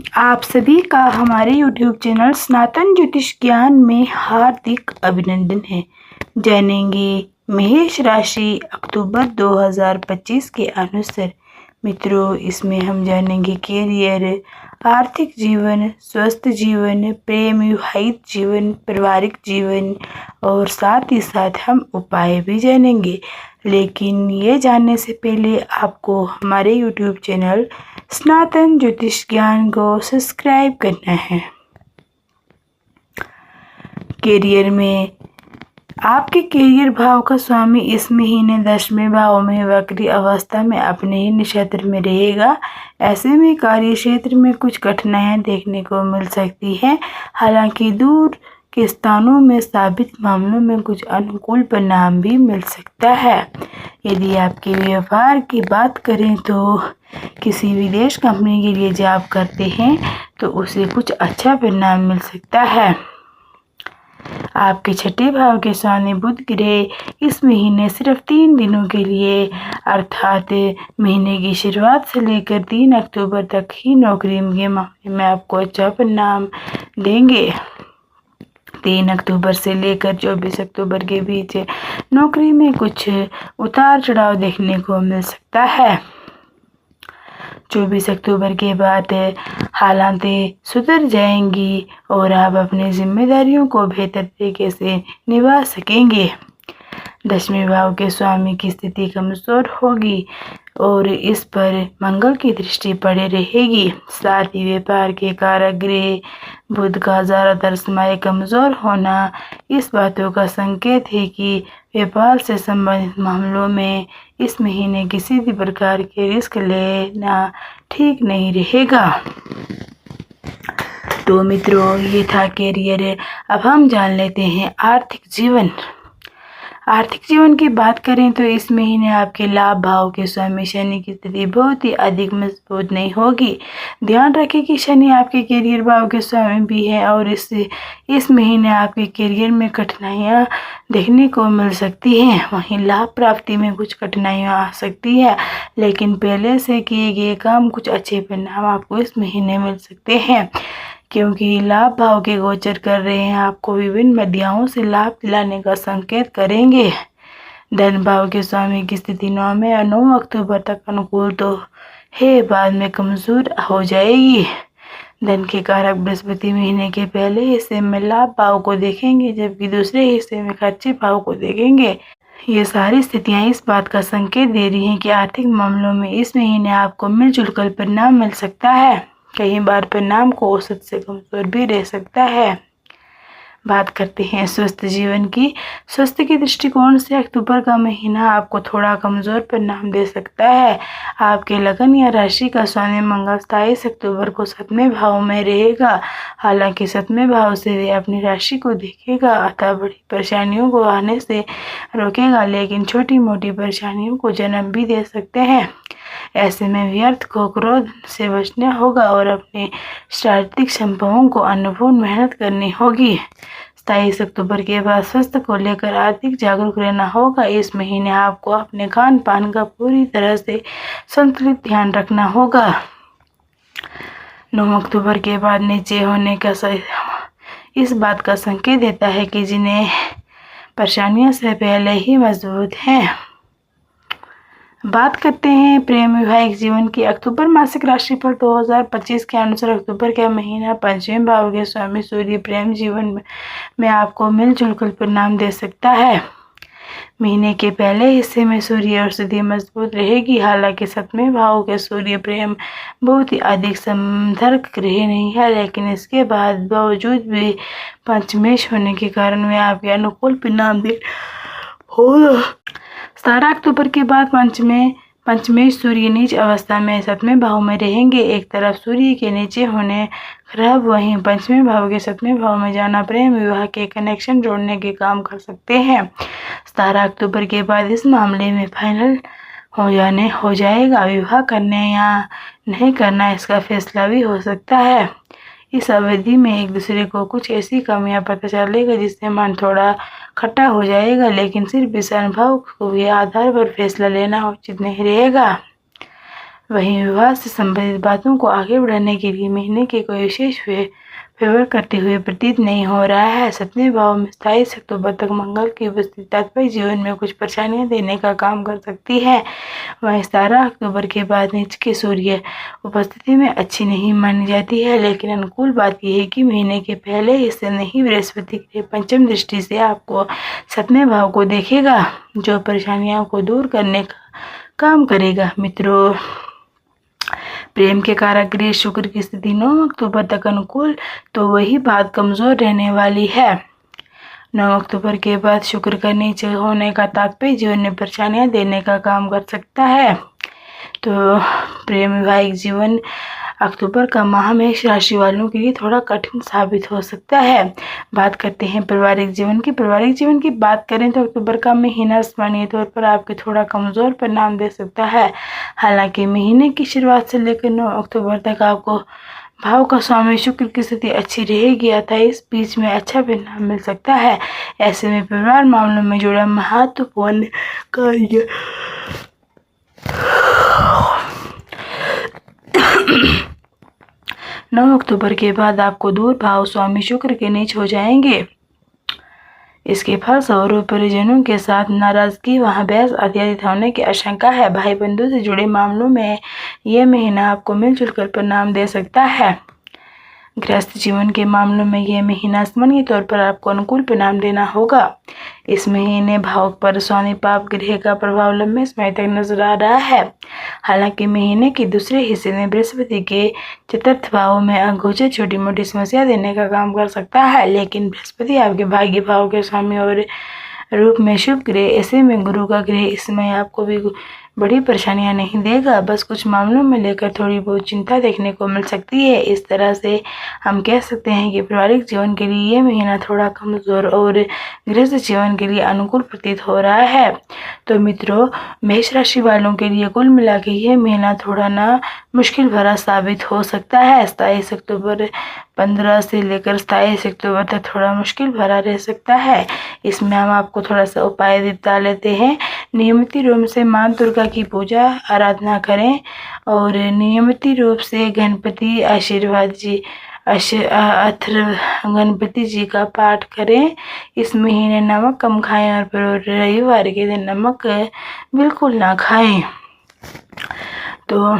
आप सभी का हमारे YouTube चैनल सनातन ज्योतिष ज्ञान में हार्दिक अभिनंदन है। जानेंगे मेष राशि अक्टूबर 2025 के अनुसार। मित्रों, इसमें हम जानेंगे कैरियर, आर्थिक जीवन, स्वस्थ जीवन, प्रेम विवाहित जीवन, पारिवारिक जीवन और साथ ही साथ हम उपाय भी जानेंगे। लेकिन ये जानने से पहले आपको हमारे YouTube चैनल सनातन ज्योतिष ज्ञान को सब्सक्राइब करना है। कैरियर में आपके कैरियर भाव का स्वामी इस महीने 10वें भाव में वक्री अवस्था में अपने ही नक्षत्र में रहेगा। ऐसे में कार्य क्षेत्र में कुछ कठिनाइयां देखने को मिल सकती है। हालांकि दूर के स्थानों में साबित मामलों में कुछ अनुकूल परिणाम भी मिल सकता है। यदि आपके व्यापार की बात करें तो किसी विदेश कंपनी के लिए जॉब करते हैं तो उसे कुछ अच्छा परिणाम मिल सकता है। आपके छठे भाव के स्वामी बुध ग्रह इस महीने सिर्फ 3 दिनों के लिए अर्थात महीने की शुरुआत से लेकर 3 अक्टूबर तक ही नौकरी के मामले में आपको अच्छा परिणाम देंगे। 3 अक्टूबर से लेकर 24 अक्टूबर के बीच नौकरी में कुछ उतार चढ़ाव देखने को मिल सकता है। 24 अक्टूबर के बाद हालातें सुधर जाएंगी और आप अपनी जिम्मेदारियों को बेहतर तरीके से निभा सकेंगे। 10वें भाव के स्वामी की स्थिति कमजोर होगी और इस पर मंगल की दृष्टि पड़े रहेगी। साथ ही व्यापार के कारक ग्रह बुध का ज़्यादातर समय कमजोर होना इस बातों का संकेत है कि व्यापार से संबंधित मामलों में इस महीने किसी भी प्रकार के रिस्क लेना ठीक नहीं रहेगा। तो मित्रों, ये था कैरियर। अब हम जान लेते हैं आर्थिक जीवन। आर्थिक जीवन की बात करें तो इस महीने आपके लाभ भाव के स्वामी शनि की स्थिति बहुत ही अधिक मजबूत नहीं होगी। ध्यान रखें कि शनि आपके कैरियर भाव के स्वामी भी है और इस महीने आपके कैरियर में कठिनाइयां देखने को मिल सकती हैं। वहीं लाभ प्राप्ति में कुछ कठिनाइयां आ सकती है, लेकिन पहले से किए गए काम कुछ अच्छे परिणाम आपको इस महीने मिल सकते हैं, क्योंकि लाभ भाव के गोचर कर रहे हैं आपको विभिन्न मध्याओं से लाभ दिलाने का संकेत करेंगे। धन भाव के स्वामी की स्थिति 9 अक्टूबर तक अनुकूल तो है, बाद में कमजोर हो जाएगी। धन के कारक बृहस्पति महीने के पहले हिस्से में लाभ भाव को देखेंगे, जबकि दूसरे हिस्से में खर्चे भाव को देखेंगे। ये सारी स्थितियां इस बात का संकेत दे रही हैं कि आर्थिक मामलों में इस महीने आपको मिलजुल कर परिणाम मिल सकता है। कई बार परिणाम को औसत से कमजोर भी रह सकता है। बात करते हैं स्वस्थ जीवन की। स्वास्थ्य के दृष्टिकोण से अक्टूबर का महीना आपको थोड़ा कमजोर परिणाम दे सकता है। आपके लगन या राशि का स्वामी मंगल 27 अक्टूबर को 7वें भाव में रहेगा। हालांकि 7वें भाव से वे अपनी राशि को देखेगा, अतः बड़ी परेशानियों को आने से रोकेगा, लेकिन छोटी मोटी परेशानियों को जन्म भी दे सकते हैं। ऐसे में व्यर्थ को क्रोध से बचना होगा और अपने शारीरिक क्षमताओं को अनुपूर्ण मेहनत करनी होगी। 27 अक्टूबर के बाद स्वास्थ्य को लेकर अधिक जागरूक रहना होगा। इस महीने आपको अपने खान पान का पूरी तरह से संतुलित ध्यान रखना होगा। 9 अक्टूबर के बाद नीचे होने का इस बात का संकेत देता है कि जिन्हें परेशानियों से पहले ही मजबूत हैं। बात करते हैं प्रेम वैवाहिक जीवन की। अक्टूबर मासिक राशिफल 2025 के अनुसार अक्टूबर का महीना 5वें भाव के स्वामी सूर्य प्रेम जीवन में आपको मिलजुल कर परिणाम दे सकता है। महीने के पहले हिस्से में सूर्य और स्थिति मजबूत रहेगी। हालांकि 7वें भाव के सूर्य प्रेम बहुत ही अधिक समर्थक ग्रह नहीं है, लेकिन इसके बाद बावजूद भी पंचमेश होने के कारण वे आपके अनुकूल परिणाम दे होगा। 17 अक्टूबर के बाद पंचमेश सूर्य नीच अवस्था में 7वें भाव में रहेंगे। एक तरफ सूर्य के नीचे होने खराब, वहीं 5वें भाव के 7वें भाव में जाना प्रेम विवाह के कनेक्शन जोड़ने के काम कर सकते हैं। 17 अक्टूबर के बाद इस मामले में फाइनल हो जाएगा। विवाह करने या नहीं करना इसका फैसला भी हो सकता है। इस अवधि में एक दूसरे को कुछ ऐसी कमियां पता चलेगा जिससे मन थोड़ा खट्टा हो जाएगा, लेकिन सिर्फ इस अनुभव के आधार पर फैसला लेना उचित नहीं रहेगा। वहीं विवाह से संबंधित बातों को आगे बढ़ाने के लिए महीने के कोई विशेष फेवर करते हुए प्रतीत नहीं हो रहा है। 7वें भाव में 27 अक्टूबर तक मंगल की उपस्थिति दाम्पत्य जीवन में कुछ परेशानियां देने का काम कर सकती है। वहीं 17 अक्टूबर के बाद नीच के सूर्य उपस्थिति में अच्छी नहीं मानी जाती है, लेकिन अनुकूल बात यह है कि महीने के पहले हिस्से में ही बृहस्पति की पंचम दृष्टि से आपको 7वें भाव को देखेगा, जो परेशानियों को दूर करने का काम करेगा। मित्रों, प्रेम के कारक गृह शुक्र की स्थिति 9 अक्टूबर तक अनुकूल, तो वही बात कमजोर रहने वाली है। 9 अक्टूबर के बाद शुक्र का नीचे होने का तात्पर्य जीवन में परेशानियां देने का काम कर सकता है। तो प्रेम वैवाहिक जीवन अक्टूबर का माह मेष राशि वालों के लिए थोड़ा कठिन साबित हो सकता है। बात करते हैं पारिवारिक जीवन की। पारिवारिक जीवन की बात करें तो अक्टूबर का महीना सामान्य तौर पर आपके थोड़ा कमजोर परिणाम दे सकता है। हालांकि महीने की शुरुआत से लेकर 9 अक्टूबर तक आपको भाव का स्वामी शुक्र की स्थिति अच्छी रहेगी, अतः इस बीच में अच्छा परिणाम मिल सकता है। ऐसे में परिवार मामलों में जुड़ा महत्वपूर्ण कार्य 9 अक्टूबर के बाद आपको दूर भाव स्वामी शुक्र के नीच हो जाएंगे। इसके फलस्वरूप परिजनों के साथ नाराजगी, वहां बहस इत्यादि होने की आशंका है। भाई बंधु से जुड़े मामलों में यह महीना आपको मिलजुल कर परिणाम दे सकता है। गृहस्थ जीवन के मामलों में यह महीना सामान्य तौर पर आपको अनुकूल परिणाम देना होगा। इस महीने भाव पर स्वामी पाप ग्रह का प्रभाव लंबे समय तक नजर आ रहा है। हालांकि महीने के दूसरे हिस्से में बृहस्पति के चतुर्थ भाव में अगोचर छोटी मोटी समस्या देने का काम कर सकता है, लेकिन बृहस्पति आपके भाग्य भाव के स्वामी और रूप में शुभ ग्रह, ऐसे में गुरु का ग्रह इस समय आपको भी बड़ी परेशानियां नहीं देगा, बस कुछ मामलों में लेकर थोड़ी बहुत चिंता देखने को मिल सकती है। इस तरह से हम कह सकते हैं कि पारिवारिक जीवन के लिए यह महीना थोड़ा कमजोर और गृहस्थ जीवन के लिए अनुकूल प्रतीत हो रहा है। तो मित्रों, मेष राशि वालों के लिए कुल मिला के यह महीना थोड़ा ना मुश्किल भरा साबित हो सकता है। 27 अक्टूबर 15 से लेकर 27 अक्टूबर तक थोड़ा मुश्किल भरा रह सकता है। इसमें हम आपको थोड़ा सा उपाय बता लेते हैं। नियमित रूप से माँ दुर्गा की पूजा आराधना करें और नियमित रूप से गणपति आशीर्वाद जी गणपति जी का पाठ करें। इस महीने नमक कम खाएं और रविवार के दिन नमक बिल्कुल ना खाएं। तो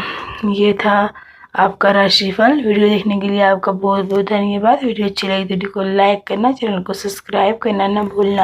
ये था आपका राशिफल। वीडियो देखने के लिए आपका बहुत बहुत धन्यवाद। वीडियो अच्छी लगी तो वीडियो को लाइक करना, चैनल को सब्सक्राइब करना ना भूलना।